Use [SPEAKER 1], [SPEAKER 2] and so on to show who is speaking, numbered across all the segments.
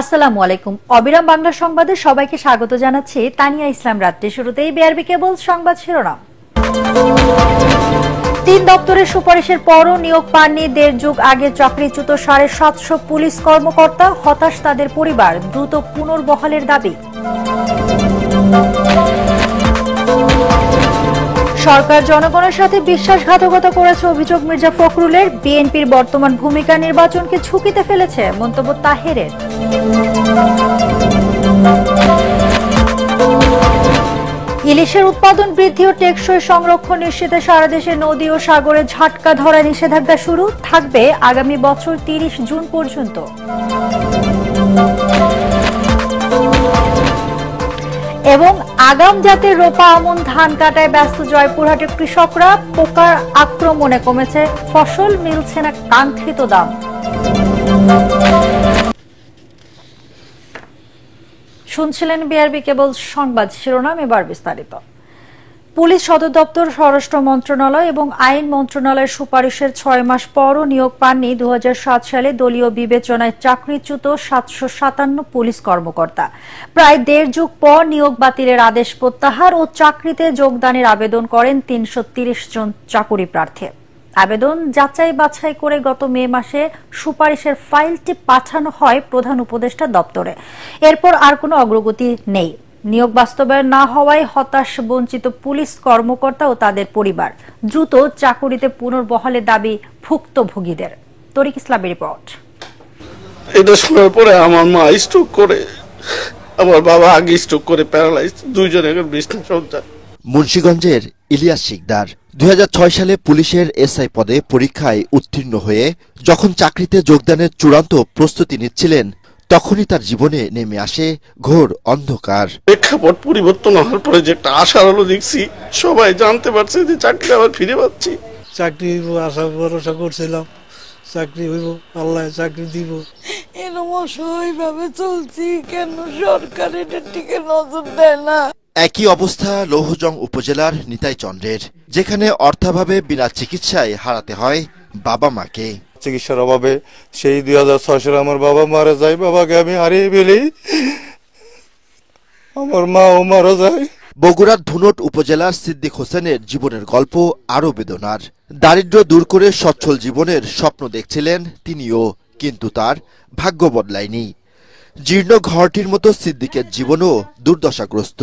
[SPEAKER 1] আসসালামু আলাইকুম। অবিরাম বাংলা সংবাদে সবাইকে স্বাগত জানাচ্ছি। তানিয়া ইসলাম রাত্রি। শুরুতেই বিআরবি কেবল সংবাদ শিরোনাম। ৩ দপ্তরের সুপারিশের পরও নিয়োগ পাননি ১.৫ যুগ আগে চাকরিচ্যুত ৭৫০ পুলিশ কর্মকর্তা। হতাশ তাদের পরিবার, দ্রুত পুনর্বহালের দাবি। সরকার জনগণের সাথে বিশ্বাসঘাতকতা করেছে অভিযোগ মির্জা ফখরুলের। বিএনপির বর্তমান ভূমিকা নির্বাচনকে ঝুঁকিতে ফেলেছে, মন্তব্য তাহেরের। ইলিশের উৎপাদন বৃদ্ধি ও টেকসই সংরক্ষণ নিশ্চিতে সারা দেশে নদী ও সাগরে ঝাটকা ধরা নিষেধাজ্ঞা শুরু থাকবে আগামী বছর ৩০ জুন পর্যন্ত। এবং আগাম জাতের রোপা আমন ধান কাটায় ব্যস্ত জয়পুরহাটের কৃষকরা। পোকার আক্রমণে কমেছে ফসল, মিলছে না কাঙ্ক্ষিত দাম। শুনছিলেন বিআরবি কেবল সংবাদ শিরোনাম, এবার বিস্তারিত। পুলিশ সদর দপ্তর, স্বরাষ্ট্র মন্ত্রণালয় এবং আইন মন্ত্রণালয়ের সুপারিশের ৬ মাস পরও নিয়োগ পাননি ২০০৭ সালে দলীয় বিবেচনায় চাকরিচ্যুত ৭৫৭ পুলিশ কর্মকর্তা। প্রায় ১.৫ যুগ পর নিয়োগ বাতিলের আদেশ প্রত্যাহার ও চাকরিতে যোগদানের আবেদন করেন ৩৩০ জন চাকুরি প্রার্থী। আবেদন যাচাই বাছাই করে গত মে মাসে সুপারিশের ফাইলটি পাঠানো হয় প্রধান উপদেষ্টা দপ্তরে। এরপর আর কোনো অগ্রগতি নেই। নিয়োগ বাস্তবায়ন না হওয়ায় হতাশ বঞ্চিত পুলিশ কর্মকর্তা ও তাদের পরিবার। দ্রুত চাকুরিতে পুনর্বহালের দাবি ভুক্তভোগীদের। তরিক ইসলামের রিপোর্ট।
[SPEAKER 2] এটা শোনার পরে আমার মা স্ট্রোক করে, আমার বাবা আগে স্ট্রোক করে প্যারালাইজ, দুইজনে এখন বিছনা সজ্জা।
[SPEAKER 3] মুন্সিগঞ্জের ইলিয়াস শিকদার ২০০৬ সালে পুলিশের এসআই পদে পরীক্ষায় উত্তীর্ণ হয়ে যখন চাকরিতে যোগদানের চূড়ান্ত প্রস্তুতি নিচ্ছিলেন, তখনই তার জীবনে নেমে আসে ঘোর অন্ধকার।
[SPEAKER 2] প্রেক্ষাপট পরিবর্তন হওয়ার পরে যে একটা আশার আলো দেখছি, সবাই জানতে পারছে যে চাকরি আবার ফিরে পাচ্ছি।
[SPEAKER 4] চাকরি হইব আশা ভরসা করছিলাম, চাকরি হইব, আল্লাহ চাকরি দিব।
[SPEAKER 5] এরকম অসহায়ভাবে চলছি, কেন সরকার এটার দিকে নজর দেয় না?
[SPEAKER 3] একই অবস্থা লৌহজং উপজেলার নিতাই চন্দ্রের, যেখানে অর্থাভাবে বিনা চিকিৎসায় হারাতে হয় বাবা মাকে।
[SPEAKER 6] চিকিৎসার অভাবে সেই ২০০৬ সালে আমার বাবা মারা যায়, বাবাকে আমি হারিয়ে ফেলি, আমার মাও মারা যায়।
[SPEAKER 3] বগুড়ার ধুনট উপজেলার সিদ্দিক হোসেনের জীবনের গল্প আরো বেদনার। দারিদ্র্য দূর করে সচ্ছল জীবনের স্বপ্ন দেখছিলেন তিনিও, কিন্তু তার ভাগ্য বদলায়নি। জীর্ণ ঘরটির মতো সিদ্দিকের জীবনও দুর্দশাগ্রস্ত।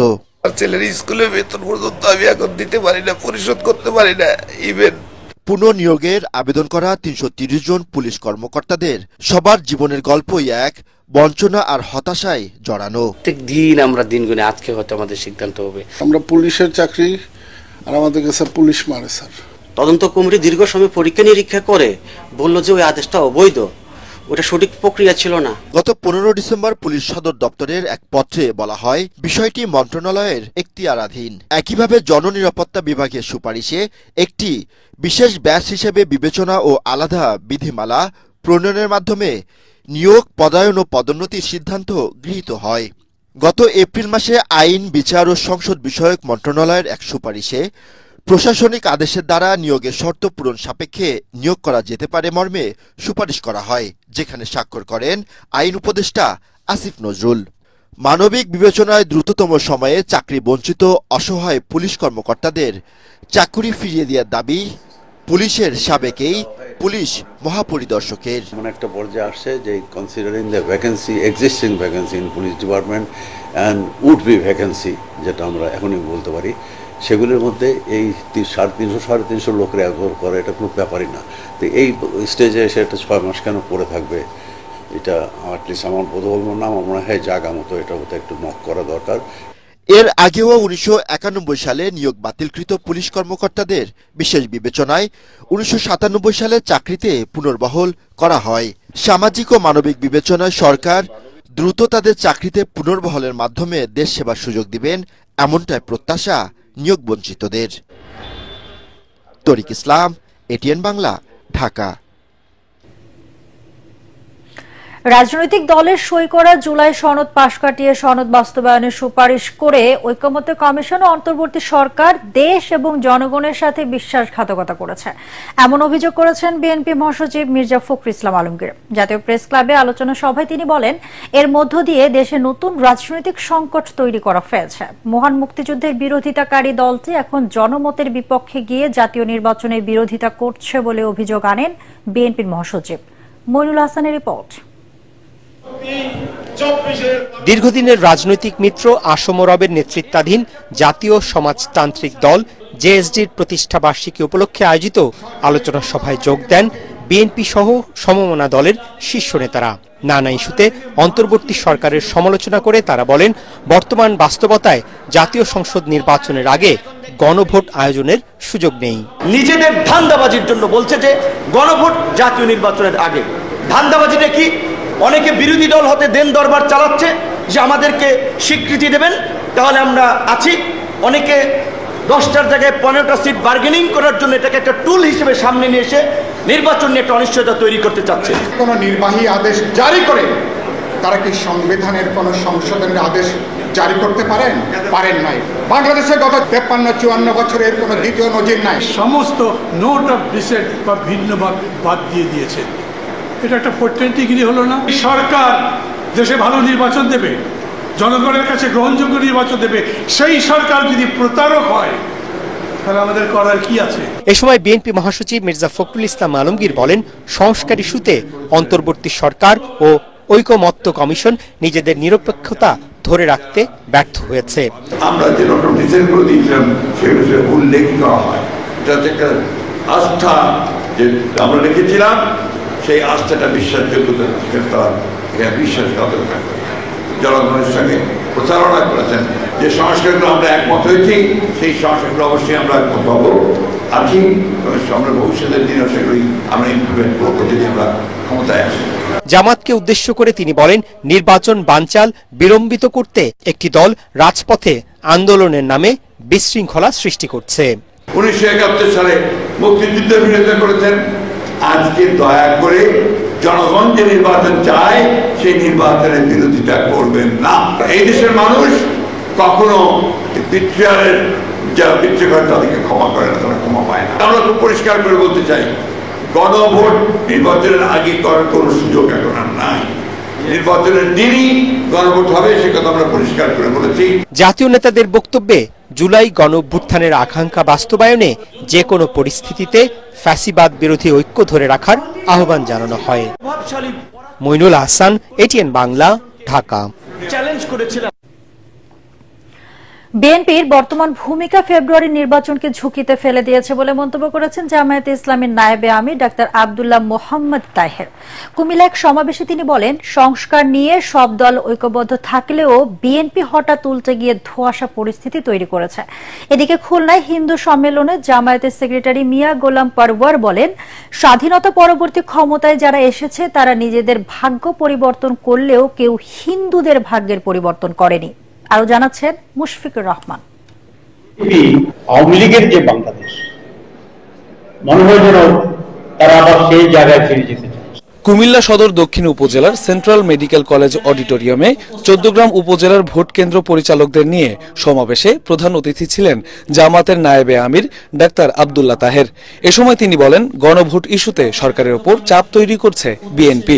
[SPEAKER 2] ছেলের স্কুলের বেতন পর্যন্ত আমি এখন দিতে পারি না, পরিশোধ করতে পারি না। ইভেন
[SPEAKER 3] পুনর্নিয়োগের আবেদন করা ৩৩০ জন পুলিশ কর্মকর্তাদের সবার জীবনের গল্পই এক বঞ্চনা আর হতাশায় জড়ানো।
[SPEAKER 7] প্রত্যেক দিন আমরা দিন গুনে আজকে হয়তো আমাদের সিদ্ধান্ত হবে।
[SPEAKER 8] আমরা পুলিশের চাকরি, আর আমাদের কাছে পুলিশ মারে স্যার।
[SPEAKER 7] তদন্ত কমিটি দীর্ঘ সময় পরীক্ষা নিরীক্ষা করে বলল যে ওই আদেশটা অবৈধ, ওটা সঠিক প্রক্রিয়া ছিল না।
[SPEAKER 3] গত ১৫ ডিসেম্বর পুলিশ সদর দপ্তরের এক পত্রে বলা হয়, বিষয়টি মন্ত্রণালয়ের এখতিয়ারাধীন। একইভাবে জননিরাপত্তা বিভাগের সুপারিশে একটি বিশেষ ব্যাচ হিসেবে বিবেচনা ও আলাদা বিধিমালা প্রণয়নের মাধ্যমে নিয়োগ, পদায়ন ও পদোন্নতির সিদ্ধান্ত গৃহীত হয়। গত এপ্রিল মাসে আইন, বিচার ও সংসদ বিষয়ক মন্ত্রণালয়ের এক সুপারিশে প্রশাসনিক আদেশের দ্বারা নিয়োগের শর্ত পূরণ সাপেক্ষে নিয়োগ করা যেতে পারে মর্মে সুপারিশ করা হয়, যেখানে স্বাক্ষর করেন আইন উপদেষ্টা আসিফ নজরুল। মানবিক বিবেচনায় দ্রুততম সময়ে চাকরি বঞ্চিত অসহায় পুলিশ কর্মকর্তাদের চাকরি ফিরিয়ে দেওয়ার দাবি পুলিশের সাবেকেই পুলিশ মহাপরিদর্শকের।
[SPEAKER 9] এমন একটা পর্যায়ে আসছে যে considering the vacancy, existing vacancy in police department and would be vacancy, যেটা আমরা এখনই বলতে পারি, সেগুলির মধ্যে এই ৩৫০ লোকের একবার করে এটা কোনো ব্যাপারই না। তো এই স্টেজে এসে এটা ৬ মাস কেন পড়ে থাকবে, এটা অ্যাটলিস্ট আমার বোধগম্য না। আমার মনে হয় জায়গা মতো এটার মতো একটু নক করা দরকার।
[SPEAKER 3] এর আগেও ১৯৯১ সালে নিয়োগ বাতিলকৃত পুলিশ কর্মকর্তাদের বিশেষ বিবেচনায় ১৯৯৭ সালে চাকরিতে পুনর্বহাল করা হয়। সামাজিক ও মানবিক বিবেচনায় সরকার দ্রুত তাদের চাকরিতে পুনর্বহালের মাধ্যমে দেশ সেবার সুযোগ দিবেন, এমনটাই প্রত্যাশা নিয়োগ বঞ্চিতদের। তরিক ইসলাম, এটিএন বাংলা, ঢাকা।
[SPEAKER 1] রাজনৈতিক দলের সই করা জুলাই সনদ পাশ কাটিয়ে সনদ বাস্তবায়নের সুপারিশ করে ঐকমত্য কমিশন ও অন্তর্বর্তী সরকার দেশ এবং জনগণের সাথে বিশ্বাসঘাতকতা করেছে এমন অভিযোগ করেছেন বিএনপি মহাসচিব মির্জা ফখরুল ইসলাম আলমগীর। জাতীয় প্রেস ক্লাবে আলোচনা সভায় তিনি বলেন, এর মধ্য দিয়ে দেশে নতুন রাজনৈতিক সংকট তৈরি করা হয়েছে। মহান মুক্তিযুদ্ধের বিরোধিতাকারী দলটি এখন জনমতের বিপক্ষে গিয়ে জাতীয় নির্বাচনের বিরোধিতা করছে বলে অভিযোগ আনেন বিএনপির মহাসচিব। মইনুল হাসানের রিপোর্ট।
[SPEAKER 10] দীর্ঘদিনের রাজনৈতিক মিত্র আসম রবের নেতৃত্বাধীন জাতীয় সমাজতান্ত্রিক দল জেএসডির প্রতিষ্ঠা বার্ষিকী উপলক্ষে আয়োজিত আলোচনা সভায় যোগ দেন বিএনপি সহ সমমনা দলের শীর্ষ নেতারা। নানা ইস্যুতে অন্তর্বর্তী সরকারের সমালোচনা করে তারা বলেন, বর্তমান বাস্তবতায় জাতীয় সংসদ নির্বাচনের আগে গণভোট আয়োজনের সুযোগ নেই।
[SPEAKER 11] নিজেদের ধান্দাবাজির জন্য বলছে যে গণভোট জাতীয় নির্বাচনের আগে। ধান্দাবাজিটা কি? অনেকে বিরোধী দল হতে দেন দরবার চালাচ্ছে যে আমাদেরকে স্বীকৃতি দেবেন, তাহলে আমরা আছি। অনেকে 10টার জায়গায় 15টা সিট বার্গেনিং করার জন্য এটাকে একটা টুল হিসেবে সামনে নিয়ে এসে নির্বাচন নিয়ে একটা অনিশ্চয়তা তৈরি করতে চাচ্ছে।
[SPEAKER 12] কোন নির্বাহী আদেশ জারি করে তারা কি সংবিধানের কোন সংশোধনের আদেশ জারি করতে পারেন নাই। বাংলাদেশে গত 53-54 বছরের কোন দ্বিতীয় নজির নাই।
[SPEAKER 13] সমস্ত নোট অফ ডিসেন্ট বা ভিন্ন বাদ দিয়ে দিয়েছে। এটা একটা পটেন্টিগিরি হলো না? সরকার দেশে ভালো নির্বাচন দেবে, জনগণের কাছে গ্রহণযোগ্য নির্বাচন দেবে, সেই সরকার যদি প্রতারক হয় তাহলে আমাদের করার কি আছে?
[SPEAKER 10] এ সময় বিএনপি মহাসচিব মির্জা ফখরুল ইসলাম আলমগীর বলেন, সংস্কার ইস্যুতে অন্তর্বর্তী সরকার ও ঐকমত্য কমিশন নিজেদের নিরপেক্ষতা ধরে রাখতে ব্যর্থ হয়েছে।
[SPEAKER 14] আমরা যে নোটিশগুলো দিয়েছিলাম সেগুলো উল্লেখ করা হয়, যাতে একটা আস্থা যে আমরা রেখেছিলাম সেই আস্থাটা বিশ্বাসযোগ্যতা বিশ্বাসঘাতকতা করে জনগণের সঙ্গে প্রচারণা করেছেন। যে সংস্কারগুলো আমরা একমত হয়েছি সেই সংস্কারগুলো অবশ্যই আমরা একমত হব আছি, আমরা ভবিষ্যতের দিনে সেগুলি আমরা ইমপ্লিমেন্ট করবো যদি আমরা ক্ষমতায় আসি।
[SPEAKER 10] জামাতকে উদ্দেশ্য করে তিনি বলেন, নির্বাচন বানচাল বিলম্বিত করতে একটি দল রাজপথে আন্দোলনের নামে বিশৃঙ্খলা সৃষ্টি করছে।
[SPEAKER 14] 1971 সালে মুক্তিযুদ্ধের বিরোধিতা করেছেন, আজকে দয়া করে জনগণ যে নির্বাচন চায় সেই নির্বাচনের বিরোধিতা করবেন না। এই দেশের মানুষ কখনো বিট্রিয়ালের যারা বিট্রি করে তাদেরকে ক্ষমা করে না, তারা ক্ষমা পায় না। আমরা খুব পরিষ্কার করে বলতে চাই, গণভোট নির্বাচনের আগে করার কোনো সুযোগ এখন আর নাই। নির্বাচনের দিনই গণভোট হবে, সে কথা আমরা পরিষ্কার করে বলেছি।
[SPEAKER 10] জাতীয় নেতাদের বক্তব্যে জুলাই গণঅভ্যুত্থানের আকাঙ্ক্ষা বাস্তবায়নে যে কোনো পরিস্থিতিতে ফ্যাসিবাদ বিরোধী ঐক্য ধরে রাখার আহ্বান জানানো হয়। মইনুল হাসান, এটিএন বাংলা, ঢাকা।
[SPEAKER 11] চ্যালেঞ্জ করেছিলাম।
[SPEAKER 1] বিএনপির বর্তমান ভূমিকা ফেব্রুয়ারি নির্বাচনকে ঝুঁকিতে ফেলে দিয়েছে বলে মন্তব্য করেছেন জামায়াতে ইসলামীর নায়েবে আমির ডাক্তার আব্দুল্লাহ মোহাম্মদ তাহের। কুমিল্লা এক সমাবেশে তিনি বলেন, সংস্কার নিয়ে সব দল ঐক্যবদ্ধ থাকলেও বিএনপি হঠাৎ উল্টে গিয়ে ধোঁয়াশা পরিস্থিতি তৈরি করেছে। এদিকে খুলনায় হিন্দু সম্মেলনে জামায়াতের সেক্রেটারি মিয়া গোলাম পারওয়ার বলেন, স্বাধীনতা পরবর্তী ক্ষমতায় যারা এসেছে তারা নিজেদের ভাগ্য পরিবর্তন করলেও কেউ হিন্দুদের ভাগ্যের পরিবর্তন করেনি। আরো জানাচ্ছেন মুশফিকুর রহমান।
[SPEAKER 15] আওয়ামী লীগের যে বাংলাদেশ মনে হয় যেন তারা আবার সেই জায়গায় ফিরে যেতে চায়।
[SPEAKER 16] কুমিল্লা সদর দক্ষিণ উপজেলার সেন্ট্রাল মেডিকেল কলেজ অডিটোরিয়ামে 14 উপজেলার ভোট কেন্দ্র পরিচালকদের নিয়ে সমাবেশে প্রধান অতিথি ছিলেন জামাতের নায়েবে আমির ডাক্তার আব্দুল্লাহ তাহের। এ সময় তিনি বলেন, গণভোট ইস্যুতে সরকারের ওপর চাপ তৈরি করছে বিএনপি।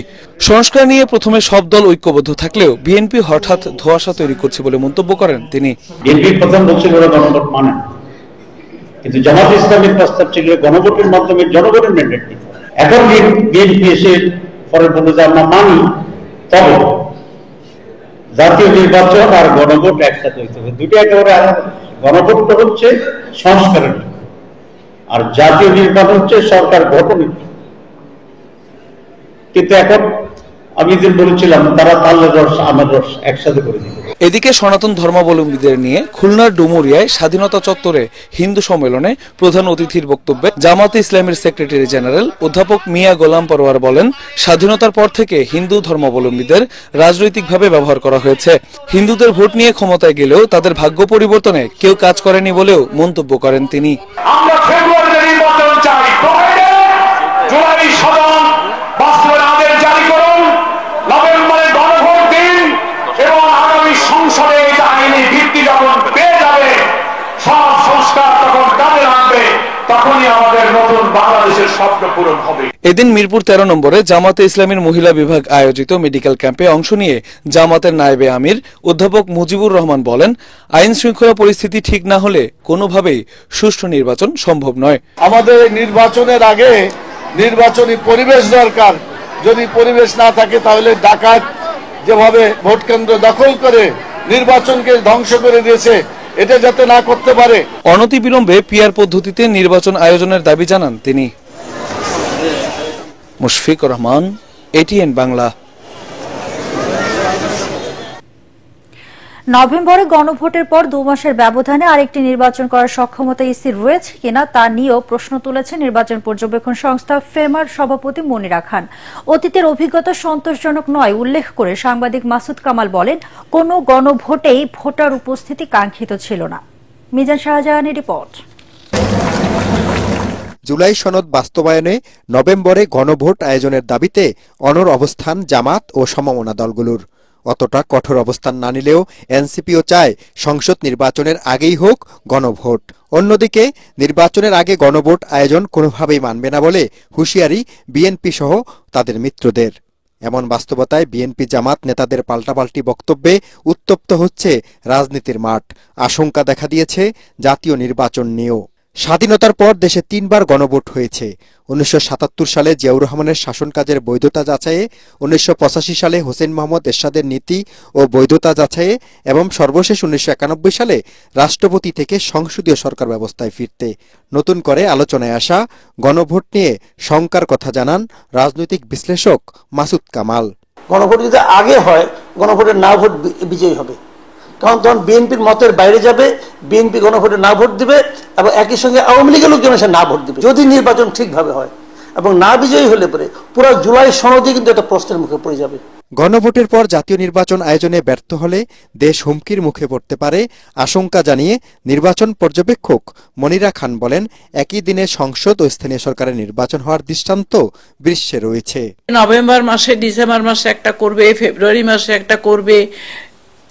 [SPEAKER 16] সংস্কার নিয়ে প্রথমে সব দল ঐক্যবদ্ধ থাকলেও বিএনপি হঠাৎ ধোঁয়াশা তৈরি করছে বলে মন্তব্য করেন তিনি।
[SPEAKER 15] বিএনপি প্রথম বলছিল ওরা গণভোট মানে, কিন্তু জামাত ইসলামের প্রস্তাব ছিল গণভোটের মাধ্যমে জনগণের ম্যান্ডেট দিতে। এখন বিএনপি এসে পরে বলল যে আমরা মানি, তবে জাতীয় নির্বাচন আর গণভোট একসাথে হইতে হবে। দুটো একেবারে গণভোটটা হচ্ছে সংস্কারের, আর জাতীয় নির্বাচন হচ্ছে সরকার গঠনের। কিন্তু এখন আমি যে বলেছিলাম তারা তালের রস আমের রস একসাথে করে দিল।
[SPEAKER 16] এদিকে সনাতন ধর্মাবলম্বীদের নিয়ে খুলনার ডুমুরিয়ায় স্বাধীনতা চত্বরে হিন্দু সম্মেলনে প্রধান অতিথির বক্তব্যে জামাতে ইসলামের সেক্রেটারি জেনারেল অধ্যাপক মিয়া গোলাম পরওয়ার বলেন, স্বাধীনতার পর থেকে হিন্দু ধর্মাবলম্বীদের রাজনৈতিকভাবে ব্যবহার করা হয়েছে। হিন্দুদের ভোট নিয়ে ক্ষমতায় গেলেও তাদের ভাগ্য পরিবর্তনে কেউ কাজ করেনি বলেও মন্তব্য করেন তিনি।
[SPEAKER 17] আমরা ফেব্রুয়ারিতে নির্বাচন চাই, জুলাই সদন বাস্তবায়নের আদেশ জারি করুন। তখনই আমাদের নতুন বাংলাদেশের স্বপ্ন পূরণ হবে।
[SPEAKER 16] এদিন মিরপুর 13 নম্বরে জামাতে ইসলামীর মহিলা বিভাগ আয়োজিত মেডিকেল ক্যাম্পে অংশ নিয়ে জামাতের নায়েবে আমির অধ্যাপক মুজিবুর রহমান বলেন, আইন শৃঙ্খলা পরিস্থিতি ঠিক না হলে কোনোভাবেই সুষ্ঠু নির্বাচন সম্ভব নয়।
[SPEAKER 2] আমাদের নির্বাচনের আগে নির্বাচনী পরিবেশ দরকার। যদি পরিবেশ না থাকে তাহলে ডাকাত যেভাবে ভোট কেন্দ্র দখল করে নির্বাচনকে ধ্বংস করে দিয়েছে, এটা যাতে না করতে পারে।
[SPEAKER 16] অনতিবিলম্বে পিআর পদ্ধতিতে নির্বাচন আয়োজনের দাবি জানান তিনি। মুশফিকুর রহমান, এটিএন বাংলা।
[SPEAKER 1] নভেম্বরে গণভোটের পর 2 মাসের ব্যবধানে আরেকটি নির্বাচন করার সক্ষমতা ইসির রয়েছে কিনা তা নিয়েও প্রশ্ন তুলেছে নির্বাচন পর্যবেক্ষণ সংস্থা ফেমার সভাপতি মনিরা খান। অতীতের অভিজ্ঞতা সন্তোষজনক নয় উল্লেখ করে সাংবাদিক মাসুদ কামাল বলেন, কোনো গণভোটেই ভোটার উপস্থিতি কাঙ্ক্ষিত ছিল না। মিজান শাহজাহানের রিপোর্ট।
[SPEAKER 3] জুলাই সনদ বাস্তবায়নে নভেম্বরে গণভোট আয়োজনের দাবিতে অনড় অবস্থান জামাত ও সমমনা দলগুলোর। অতটা কঠোর অবস্থান না নিলেও এনসিপিও চায় সংসদ নির্বাচনের আগেই হোক গণভোট। অন্যদিকে নির্বাচনের আগে গণভোট আয়োজন কোনোভাবেই মানবে না বলে হুঁশিয়ারি বিএনপি সহ তাদের মিত্রদের। এমন বাস্তবতায় বিএনপি জামাত নেতাদের পাল্টাপাল্টি বক্তব্যে উত্তপ্ত হচ্ছে রাজনীতির মাঠ। আশঙ্কা দেখা দিয়েছে জাতীয় নির্বাচন নিয়েও। স্বাধীনতার পর দেশে 3 বার গণভোট হয়েছে। 1977 সালে জিয়াউর রহমানের শাসন কাজের বৈধতা যাচাইয়ে, 1985 সালে হোসেন মোহাম্মদ এরশাদের নীতি ও বৈধতা যাচাইয়ে এবং সর্বশেষ 1991 সালে রাষ্ট্রপতি থেকে সংসদীয় সরকার ব্যবস্থায় ফিরতে। নতুন করে আলোচনায় আসা গণভোট নিয়ে শঙ্কার কথা জানান রাজনৈতিক বিশ্লেষক মাসুদ কামাল।
[SPEAKER 11] গণভোট যদি আগে হয়, গণভোটের না ভোট বিজয়ী হবে, কারণ তখন বিএনপির মতের বাইরে যাবে, বিএনপি গণভোটে না ভোট দিবে এবং একই সঙ্গে আওয়ামী লীগের লোকজন এসে না ভোট দিবে। যদি নির্বাচন ঠিকভাবে হয় এবং না বিজয়ী হলে পরে পুরো জুলাই সনদই কিন্তু একটা প্রশ্নের মুখে পড়ে যাবে।
[SPEAKER 3] গণভোটের পর জাতীয় নির্বাচন আয়োজনে ব্যর্থ হলে দেশ হুমকির মুখে পড়তে পারে আশঙ্কা জানিয়ে নির্বাচন পর্যবেক্ষক মনিরা খান বলেন, একই দিনে সংসদ ও স্থানীয় সরকারের নির্বাচন হওয়ার দৃষ্টান্ত বিশ্বে রয়েছে।
[SPEAKER 5] নভেম্বর মাসে, ডিসেম্বর মাসে একটা করবে, ফেব্রুয়ারি মাসে একটা করবে।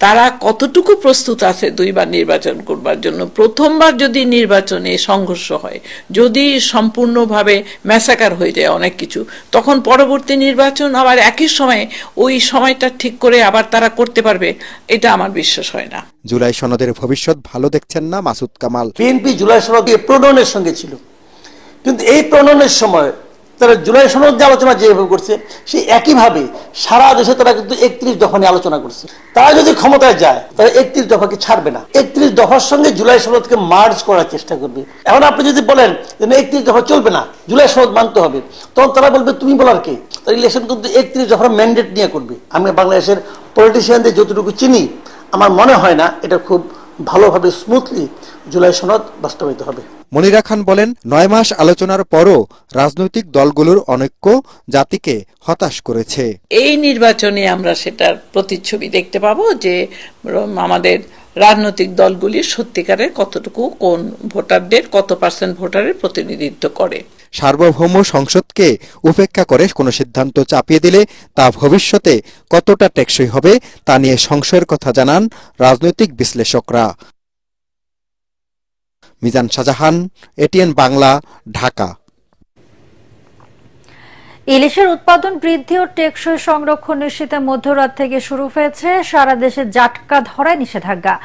[SPEAKER 5] তারা কতটুকু প্রস্তুত আছে 2 বার নির্বাচন করবার জন্য? প্রথমবার যদি নির্বাচনে সংঘর্ষ হয়, যদি সম্পূর্ণভাবে ম্যাসাকার হয়ে যায় অনেক কিছু, তখন পরবর্তী নির্বাচন আবার একই সময়ে ওই সময়টা ঠিক করে আবার তারা করতে পারবে, এটা আমার বিশ্বাস হয় না।
[SPEAKER 3] জুলাই সনদের ভবিষ্যৎ ভালো দেখছেন না মাসুদ কামাল।
[SPEAKER 11] বিএনপি জুলাই সনদ প্রণয়নের সঙ্গে ছিল, কিন্তু এই প্রণয়নের সময় তারা জুলাই সনদ যে আলোচনা যেভাবে করছে, সেই একইভাবে সারা দেশে তারা কিন্তু 31 দফা নিয়ে আলোচনা করছে। তারা যদি ক্ষমতায় যায়, তারা 31 দফাকে ছাড়বে না, 31 দফার সঙ্গে জুলাই সনদকে মার্জ করার চেষ্টা করবে। এখন আপনি যদি বলেন যে 31 দফা চলবে না, জুলাই সনদ মানতে হবে, তখন তারা বলবে তুমি বলার কে? তারা ইলেকশন কিন্তু 31 দফার ম্যান্ডেট নিয়ে করবে। আমি বাংলাদেশের পলিটিশিয়ানদের যতটুকু চিনি, আমার মনে হয় না এটা খুব ভালোভাবে স্মুথলি জুলাই সনদ বাস্তবায়িত হবে।
[SPEAKER 3] মনিরা খান বলেন, 9 মাস আলোচনার পরও রাজনৈতিক দলগুলোর অনৈক্য জাতিকে হতাশ করেছে।
[SPEAKER 5] এই নির্বাচনে আমরা সেটার প্রতিচ্ছবি দেখতে পাবো যে আমাদের রাজনৈতিক দলগুলি সত্যিকারের কতটুকু কোন ভোটারদের, কত পার্সেন্ট ভোটারের প্রতিনিধিত্ব করে।
[SPEAKER 3] সার্বভৌম সংসদকে উপেক্ষা করে কোনো সিদ্ধান্ত চাপিয়ে দিলে তা ভবিষ্যতে কতটা টেকসই হবে তা নিয়ে সংশয়ের কথা জানান রাজনৈতিক বিশ্লেষকরা। মিজান শাহজাহান, এটিএন বাংলা, ঢাকা।
[SPEAKER 1] ইলিশের উৎপাদন বৃদ্ধি ও টেকসই সংরক্ষণ নিশ্চিতে মধ্যরাত থেকে শুরু হয়েছে সারা দেশে জাটকা ধরায় নিষেধাজ্ঞা।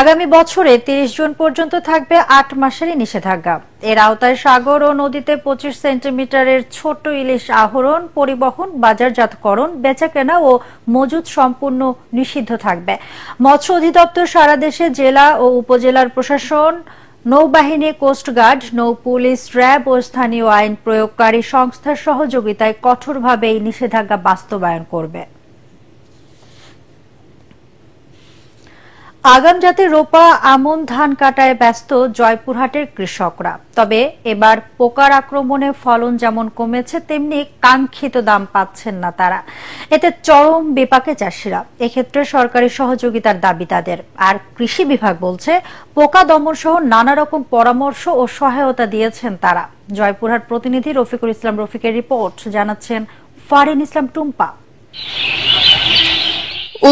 [SPEAKER 1] আগামী বছরে 30 জুন পর্যন্ত থাকবে 8 মাসেরই নিষেধাজ্ঞা। এর আওতায় সাগর ও নদীতে 25 সেন্টিমিটারের ছোট ইলিশ আহরণ, পরিবহন, বাজারজাতকরণ, বেচাকেনা ও মজুদ সম্পূর্ণ নিষিদ্ধ থাকবে। মৎস্য অধিদপ্তর সারা দেশে জেলা ও উপজেলার প্রশাসন, নৌবাহিনী, কোস্টগার্ড, নৌ পুলিশ, র্যাব ও স্থানীয় আইন প্রয়োগকারী সংস্থার সহযোগিতায় কঠোরভাবে এই নিষেধাজ্ঞা বাস্তবায়ন করবে। আগাম জাতের রোপা আমন ধান কাটায় ব্যস্ত জয়পুরহাটের কৃষকরা। তবে এবার পোকার আক্রমণে ফলন যেমন কমেছে, তেমনি কাঙ্ক্ষিত দাম পাচ্ছেন না তারা। এতে চরম বিপাকে চাষিরা। এক্ষেত্রে সরকারি সহযোগিতার দাবি তাদের। আর কৃষি বিভাগ বলছে, পোকা দমন সহ নানা রকম পরামর্শ ও সহায়তা দিয়েছেন তারা। জয়পুরহাট প্রতিনিধি রফিকুল ইসলাম রফিকের রিপোর্ট, জানাচ্ছেন ফারিন ইসলাম টুম্পা।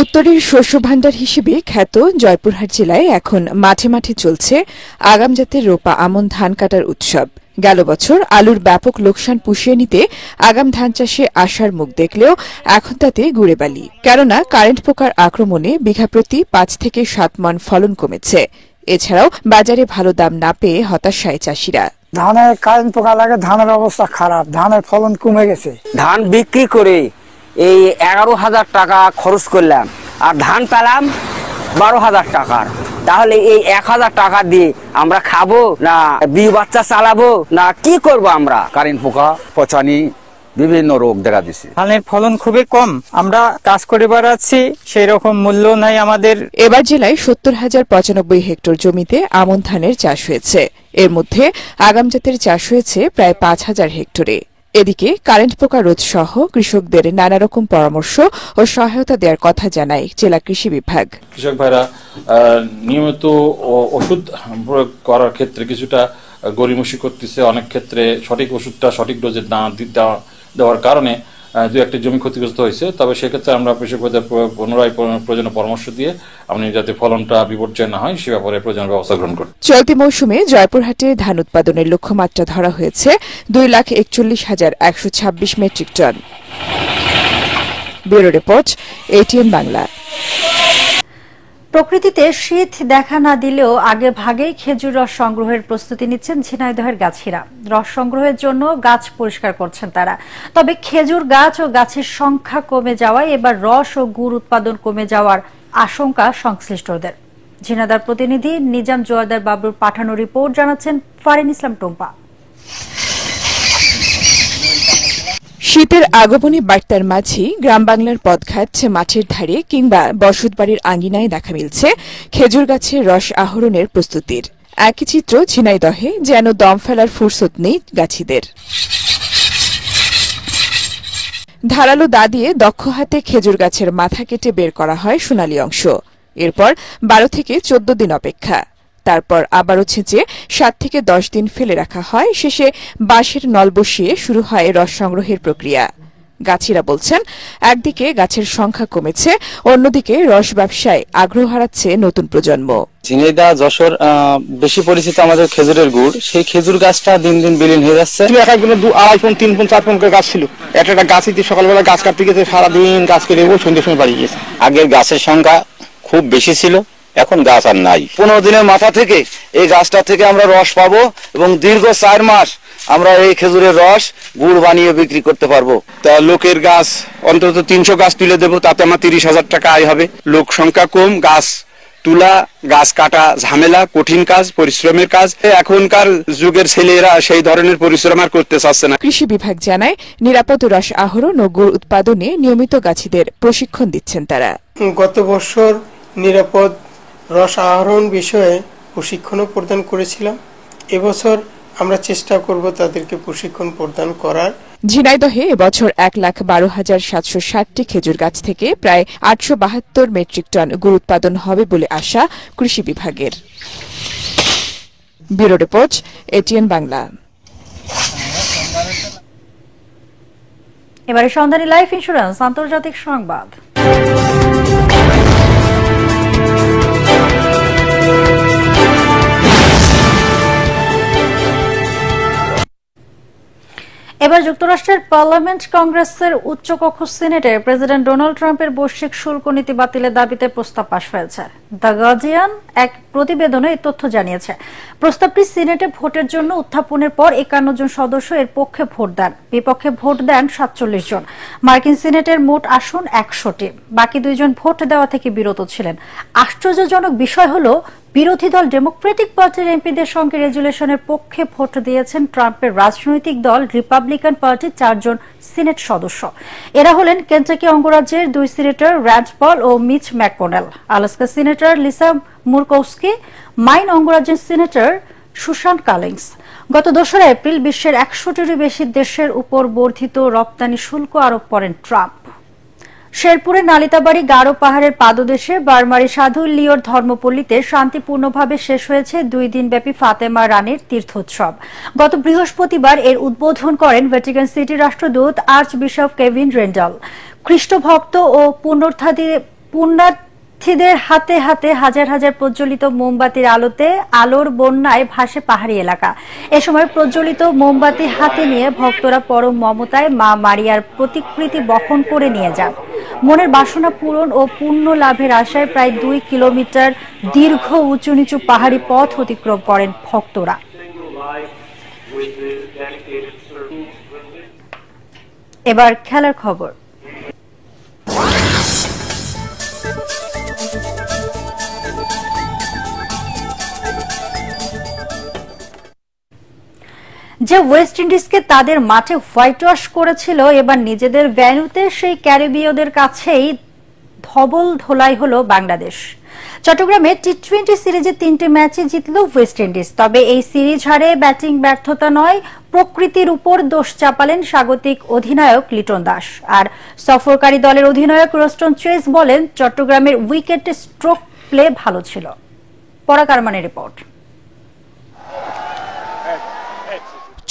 [SPEAKER 18] উত্তরের শস্য ভাণ্ডার হিসেবে খ্যাত জয়পুরহাট জেলায় এখন মাঠে মাঠে চলছে আগাম জাতের রোপা আমন ধান কাটার উৎসব। গেল বছর আলুর ব্যাপক লোকসান পুষিয়ে নিতে আগাম ধান চাষে আশার মুখ দেখলেও এখন তাতে গুড়ে বালি, কেননা কারেন্ট পোকার আক্রমণে বিঘা প্রতি 5 থেকে 7 মণ ফলন কমেছে। এছাড়াও বাজারে ভালো দাম না পেয়ে হতাশায় চাষিরা।
[SPEAKER 19] ধানে কারেন্ট পোকা লাগে, ধানের অবস্থা খারাপ, ধানের ফলন কমে গেছে।
[SPEAKER 20] ধান বিক্রি করে এই 11,000 টাকা খরচ করলাম আর ধান পেলাম 12,000 টাকার। তাহলে এই 1,000 টাকা দিয়ে আমরা খাবো না বিয়ে বাচ্চা চালাবো না কি করব? আমরা
[SPEAKER 21] কারেন্ট পোকা, পচানি, বিভিন্ন রোগ দেখা দিচ্ছে।
[SPEAKER 22] ধানের ফলন খুবই কম, আমরা কাজ করে বেড়াচ্ছি, সেই রকম মূল্য নাই আমাদের।
[SPEAKER 18] এবার জেলায় 70,095 হেক্টর জমিতে আমন ধানের চাষ হয়েছে। এর মধ্যে আগাম জাতের চাষ হয়েছে প্রায় 5,000 হেক্টরে। এদিকে কারেন্ট পোকা রোধ সহ কৃষকদের নানা রকম পরামর্শ ও সহায়তা দেওয়ার কথা জানায় জেলা কৃষি বিভাগ।
[SPEAKER 23] কৃষক ভাইরা নিয়মিত ওষুধ প্রয়োগ করার ক্ষেত্রে কিছুটা গড়িমসি করতেছে। অনেক ক্ষেত্রে সঠিক ওষুধটা সঠিক ডোজে না দেওয়ার কারণে 2-1টি জমি ক্ষতিগ্রস্ত হয়েছে। তবে সেক্ষেত্রে আমরা কৃষকদের পুনরায় প্রয়োজনীয় পরামর্শ দিয়ে আপনি যাতে ফলনটা বিপর্যয় না হয় সে ব্যাপারে প্রয়োজনীয় ব্যবস্থা গ্রহণ করুন।
[SPEAKER 18] চলতি মৌসুমে জয়পুরহাটে ধান উৎপাদনের লক্ষ্যমাত্রা ধরা হয়েছে 2,41,126 metric ton. Bureau report, ATN Bangla.
[SPEAKER 1] প্রকৃতিতে শীত দেখা না দিলেও আগে ভাগেই খেজুর রস সংগ্রহের প্রস্তুতি নিচ্ছেন ঝিনাইদহের গাছিরা। রস সংগ্রহের জন্য গাছ পরিষ্কার করছেন তারা। তবে খেজুর গাছ ও গাছের সংখ্যা কমে যাওয়ায় এবার রস ও গুড় উৎপাদন কমে যাওয়ার আশঙ্কা সংশ্লিষ্টদের। ঝিনাইদহ প্রতিনিধি নিজাম জোয়ারদার বাবুর পাঠানো রিপোর্ট জানাচ্ছেন ফারিন ইসলাম টুম্পা।
[SPEAKER 18] শীতের আগমনী বার্তার মাঝেই গ্রাম বাংলার পথঘাট, মাঠের ধারে কিংবা বসতবাড়ির আঙ্গিনায় দেখা মিলছে খেজুর গাছের রস আহরণের প্রস্তুতির। একই চিত্র ঝিনাইদহে, যেন দম ফেলার ফুরসত নেই গাছিদের। ধারালো দা দিয়ে দক্ষ হাতে খেজুর গাছের মাথা কেটে বের করা হয় সোনালী অংশ। এরপর 12 থেকে 14 দিন অপেক্ষা, তারপর আবারও ছেঁচে 7 থেকে 10 দিন ফেলে রাখা হয়। শেষে বাঁশের নল বসিয়ে শুরু হয় রস সংগ্রহের প্রক্রিয়া। গাছিরা বলছেন, একদিকে গাছের সংখ্যা কমেছে, অন্যদিকে রস ব্যবসায় আগ্রহ হারাচ্ছে নতুন প্রজন্ম।
[SPEAKER 24] ঝিনাইদহ, যশোর বেশি পরিচিত আমাদের খেজুরের গুড়, সেই খেজুর গাছটা দিন দিন বিলীন হয়ে যাচ্ছে।
[SPEAKER 25] এক একদিনে 2-2.5 পন 3 পন 4 পন করে গাছ ছিল। একটা গাছই সকালবেলা গাছ কাটতে গেছে, সারাদিন গাছ কেটে সন্ধ্যের সময় বাড়ি গেছে।
[SPEAKER 26] আগের গাছের সংখ্যা খুব বেশি ছিল, এখন গাছ আর নাই।
[SPEAKER 27] 15 দিনের মাথা থেকে এই গাছটা থেকে আমরা রস পাবো এবং দীর্ঘ 4 মাস আমরা এই খেজুরের রস গুড় বানিয়ে বিক্রি করতে পারবো।
[SPEAKER 25] তা লোকের গাছ অন্তত 300 গাছ তুলে দেবো, তাতে আমার 30,000 টাকা আয় হবে। লোক সংখ্যা কম, গাছ তুলা, গাছ কাটা ঝামেলা, কঠিন কাজ, পরিশ্রমের কাজ। এখনকার যুগের ছেলেরা সেই ধরনের পরিশ্রম আর করতে চাচ্ছে না।
[SPEAKER 18] কৃষি বিভাগ জানায়, নিরাপদ রস আহরণ ও গুড় উৎপাদনে নিয়মিত গাছিদের প্রশিক্ষণ দিচ্ছেন তারা।
[SPEAKER 28] গত বছর নিরাপদ রস আহরণ বিষয়ে প্রশিক্ষণও প্রদান করেছিলাম। এবছর আমরা চেষ্টা করব তাদেরকে প্রশিক্ষণ প্রদান করার।
[SPEAKER 18] ঝিনাইদহে এবছর 1,12,760টি খেজুর গাছ থেকে প্রায় 872 মেট্রিক টন গুড় উৎপাদন হবে বলে আশা কৃষি বিভাগের। Bureau report, ATN Bangla.
[SPEAKER 1] এবারে সন্ধানী লাইফ ইন্স্যুরেন্স আন্তর্জাতিক সংবাদ। এবার যুক্তরাষ্ট্রের পার্লামেন্ট কংগ্রেসের উচ্চকক্ষ সিনেটে প্রেসিডেন্ট ডোনাল্ড ট্রাম্পের বৈশ্বিক শুল্ক নীতি বাতিলের দাবিতে প্রস্তাব পাশ হয়েছে। দ্য গার্জিয়ান এক প্রতিবেদনে এই তথ্য জানিয়েছে। প্রস্তাবটি সিনেটে ভোটের জন্য উত্থাপনের পর 51 জন সদস্য এর পক্ষে ভোট দেন, বিপক্ষে ভোট দেন 47 জন। মার্কিন সিনেটের মোট আসন 100টি, বাকি 2 জন ভোট দেওয়া থেকে বিরত ছিলেন। আশ্চর্যজনক বিষয় হল, বিরোধী দল ডেমোক্রেটিক পার্টির এমপিদের সঙ্গে রেজুলেশনের পক্ষে ভোট দিয়েছেন ট্রাম্পের রাজনৈতিক দল রিপাবলিকান পার্টির 4 জন সিনেট সদস্য। এরা হলেন কেন্টাকি অঙ্গরাজ্যের 2 সিনেটর র্যান্ড পল ও Mitch McConnell, Alaska senator Lisa Murkowski, Maine অঙ্গরাজ্যের সিনেটর সুশান কালিংস। গত 2 এপ্রিল বিশ্বের 100টিরও বেশি দেশের উপর বর্ধিত রপ্তানি শুল্ক আরোপ করেন ট্রাম্প। শেরপুরের নালিতাবাড়ি গারো পাহাড়ের পাদদেশে বার্মারি সাধু লিওর ধর্মপল্লীতে শান্তিপূর্ণভাবে শেষ হয়েছে 2 দিনব্যাপী ফাতেমা রানীর তীর্থোৎসব। গত বৃহস্পতিবার এর উদ্বোধন করেন ভ্যাটিকান সিটি রাষ্ট্রদূত আর্চবিশপ কেভিন রেন্ডাল। খ্রিস্টভক্ত ও পুণ্যার্থীদের পুণ্যার্থীদের হাতে হাতে হাজার হাজার প্রজ্বলিত মোমবাতির আলোতে আলোর বন্যায় ভাসে পাহাড়ি এলাকা। এ সময় প্রজ্বলিত মোমবাতি হাতে নিয়ে ভক্তরা পরম মমতায় মা মারিয়ার প্রতিকৃতি বহন করে নিয়ে যান। মনের বাসনা পূরণ ও পুণ্য লাভের আশায় প্রায় 2 কিলোমিটার দীর্ঘ উঁচু নিচু পাহাড়ি পথ অতিক্রম করেন ভক্তরা। এবার খেলার খবর। যে ওয়েস্ট ইন্ডিজকে তাদের মাঠে হোয়াইট ওয়াশ করেছিল, এবার নিজেদের ভেন্যুতে সেই ক্যারিবীয়দের কাছেই ধবল ধোলাই হলো বাংলাদেশ। চট্টগ্রামে টি-20 সিরিজে 3টি ম্যাচে জিতল ওয়েস্ট ইন্ডিজ। তবে এই সিরিজ হারে ব্যাটিং ব্যর্থতা নয়, প্রকৃতির উপর দোষ চাপালেন স্বাগতিক অধিনায়ক লিটন দাস। আর সফরকারী দলের অধিনায়ক রোস্টন চেজ বলেন, চট্টগ্রামের উইকেটে স্ট্রোক প্লে ভালো ছিল। পরাকারমানের রিপোর্ট।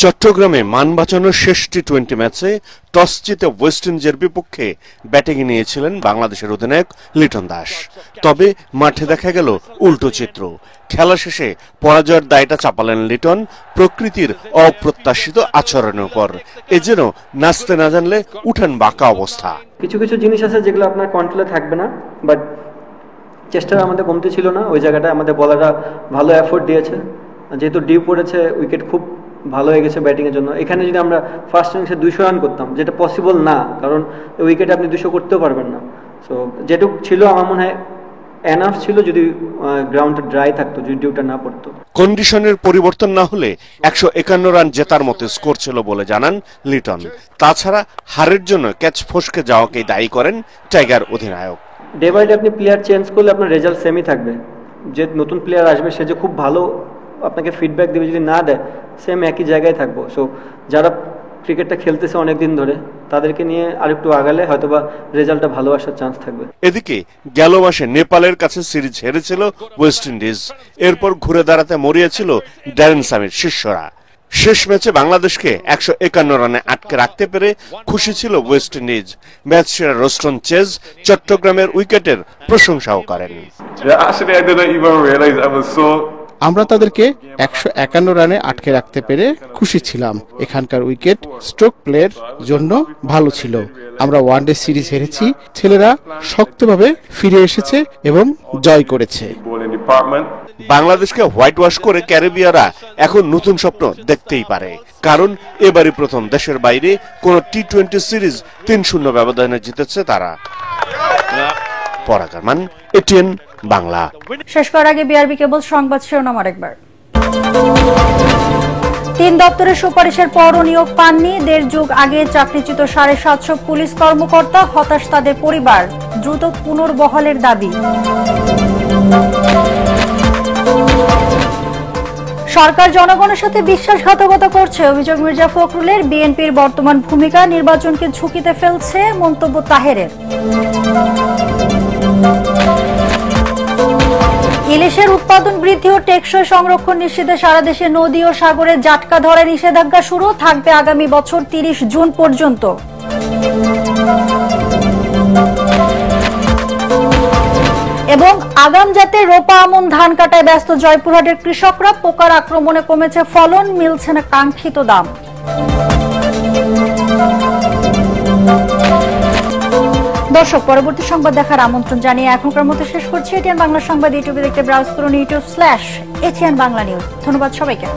[SPEAKER 4] চট্টগ্রামে মান বাঁচানোর শেষ টি-20 ম্যাচে টস জিতে ওয়েস্ট ইন্ডিজের বিপক্ষে ব্যাটিংয়ে নিয়েছিলেন বাংলাদেশের অধিনায়ক লিটন দাস। তবে মাঠে দেখা গেল উল্টো চিত্র। খেলা শেষে পরাজয়ের দায়টা চাপালেন লিটন প্রকৃতির অপ্রত্যাশিত আচরণের উপর। এ যেন নাচতে না জানলে উঠান বাঁকা অবস্থা।
[SPEAKER 6] কিছু কিছু জিনিস আছে যেগুলো আপনার কন্ট্রোলে থাকবে না, বাট চেষ্টা আমাদের কমতে ছিল না। ওই জায়গাটায় আমাদের বলাররা ভালো এফোর্ট দিয়েছে, যেহেতু ডিপ পড়েছে উইকেট খুব ভালো হয়ে গেছে ব্যাটিং এর জন্য। এখানে যদি আমরা ফার্স্ট ইনিংসে 200 রান করতাম, যেটা পসিবল না, কারণ উইকেটে আপনি 200 করতেও পারবেন না। সো যেটুকু ছিল আমার মনে হয় এনাফ ছিল, যদি গ্রাউন্ডটা ড্রাই থাকতো, যদি ডিউটা না পড়তো।
[SPEAKER 4] কন্ডিশনের পরিবর্তন না হলে 151 রান জেতার মতো স্কোর ছিল বলে জানান লিটন। তাছাড়া হারের জন্য ক্যাচ ফসকে যাওয়াকেই দায়ী করেন টাইগার অধিনায়ক।
[SPEAKER 6] ডে বাই ডে আপনি প্লেয়ার চেঞ্জ করলে আপনার রেজাল্ট সেমই থাকবে। যে নতুন প্লেয়ার আসবে সে যে খুব ভালো আপনাকে ফিডব্যাক দেবে, যদি না দেয় সেম একই জায়গায় থাকবো। সো যারা ক্রিকেটটা খেলতেছে অনেকদিন ধরে, তাদেরকে নিয়ে আরেকটু আগালে হয়তোবা রেজাল্টটা ভালো আসার চান্স থাকবে।
[SPEAKER 4] এদিকে গেল মাসে নেপালের কাছে সিরিজ হেরেছিল ওয়েস্ট ইন্ডিজ। এরপর ঘুরে দাঁড়াতে মরিয়াছিল ড্যারেন সামির শিষ্যরা। শেষ ম্যাচে বাংলাদেশকে 151 রানে আটকে রাখতে পেরে খুশি ছিল ওয়েস্ট ইন্ডিজ। ম্যাচ সেরা রোস্টন চেজ চট্টগ্রামের উইকেটের প্রশংসাও করেন।
[SPEAKER 7] আমরা তাদেরকে 151 রানে আটকে রাখতে পেরে খুশি ছিলাম। এখানকার উইকেট স্ট্রোক প্লের জন্য ভালো ছিল। আমরা ওয়ানডে সিরিজ হেরেছি, ছেলেরা শক্তভাবে ফিরে এসেছে এবং জয় করেছে।
[SPEAKER 4] বাংলাদেশকে হোয়াইট ওয়াশ করে ক্যারিবীয়রা এখন নতুন স্বপ্ন দেখতেই পারে, কারণ এবারই প্রথম দেশের বাইরে কোন টি-20 সিরিজ 3-0 ব্যবধানে জিতেছে তারা। পরাকারমান, এটিএন বাংলা।
[SPEAKER 1] শেষ করার আগে বিআরবি কেবল সংবাদ শিরোনাম আরেকবার। 3 দপ্তরের সুপারিশের পরও নিয়োগ পাননি। 1.5 যুগ আগে চাকরিচ্যুত 750 পুলিশ কর্মকর্তা, হতাশ তাদের পরিবার। দ্রুত পুনর্বহালের দাবি। সরকার জনগণের সাথে বিশ্বাসঘাতকতা করছে, অভিযোগ মির্জা ফখরুলের। বিএনপির বর্তমান ভূমিকা নির্বাচনকে ঝুঁকিতে ফেলছে, মন্তব্য তাহেরের। ইলিশের উৎপাদন বৃদ্ধি ও টেকসই সংরক্ষণ নিশ্চিতে সারা দেশে নদী ও সাগরে জাটকা ধরার নিষেধাজ্ঞা শুরু, থাকবে আগামী বছর 30 জুন পর্যন্ত। এবং আগাম জাতের রোপা আমন ধান কাটায় ব্যস্ত জয়পুরহাটের কৃষকরা। পোকার আক্রমণে কমেছে ফলন, মিলছে না কাঙ্ক্ষিত দাম। দর্শক, পরবর্তী সংবাদ দেখার আমন্ত্রণ জানিয়ে এখনকার মতো শেষ করছি। এটিএন বাংলা সংবাদ ইউটিউবে দেখতে ব্রাউজ করুন youtube/ATN বাংলা নিউজ। ধন্যবাদ সবাইকে।